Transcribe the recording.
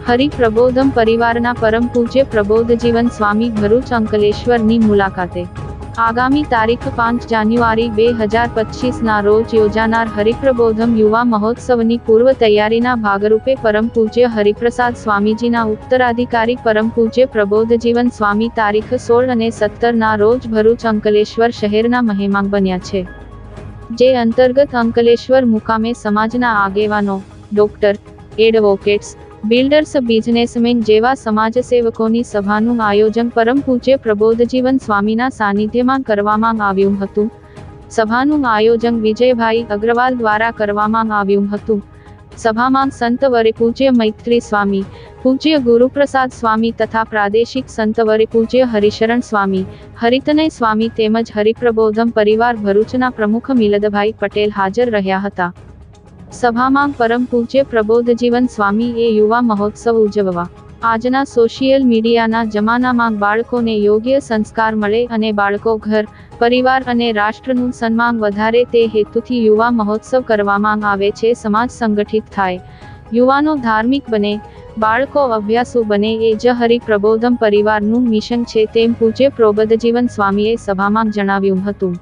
હરિપ્રબોધમ પરિવારના પરમ પૂજ્ય પ્રબોધજીવન સ્વામી ભરૂચ અંકલેશ્વરની મુલાકાતે આગામી તારીખ 5 જાન્યુઆરી 2025 ના રોજ યોજાનાર હરિપ્રબોધમ યુવા મહોત્સવની પૂર્વ તૈયારીના ભાગરૂપે પરમ પૂજ્ય હરિપ્રસાદ સ્વામીજીના ઉત્તરાધિકારી પરમ પૂજ્ય પ્રબોધજીવન સ્વામી તારીખ 16 અને 17 ના રોજ ભરૂચ અંકલેશ્વર શહેરના મહેમાન બન્યા છે, જે અંતર્ગત અંકલેશ્વર મુકામે સમાજના આગેવાનો, ડોક્ટર, એડવોકેટ્સ, બિલ્ડર્સ, બિઝનેસમેન જેવા સમાજસેવકોની સભાનું આયોજન પરમ પૂજ્ય પ્રબોધજીવન સ્વામીના સાનિધ્યમાં કરવામાં આવ્યું હતું. સભાનું આયોજન વિજયભાઈ અગ્રવાલ દ્વારા કરવામાં આવ્યું હતું. સભામાં સંત વરે પૂજ્ય મૈત્રી સ્વામી, પૂજ્ય ગુરુપ્રસાદ સ્વામી તથા પ્રાદેશિક સંત વરે પૂજ્ય હરિશરણ સ્વામી, હરિતનય સ્વામી તેમજ હરિપ્રબોધમ પરિવાર ભરૂચના પ્રમુખ મિલદભાઈ પટેલ હાજર રહ્યા હતા. સભામાં પરમ પૂજ્ય પ્રબોધજીવન સ્વામી એ યુવા મહોત્સવ ઉજવવા આજના સોશિયલ મીડિયાના જમાનામાં બાળકોને યોગ્ય સંસ્કાર મળે અને બાળકો ઘર, પરિવાર અને રાષ્ટ્રનું સન્માન વધારે તે હેતુથી યુવા મહોત્સવ કરવામાં આવે છે. સમાજ સંગઠિત થાય, યુવાનો ધાર્મિક બને, બાળકો અભ્યાસુ બને એ જ હરિપ્રબોધમ પરિવારનું મિશન છે તેમ પૂજ્ય પ્રબોધજીવન સ્વામીએ સભામાં જણાવ્યું હતું.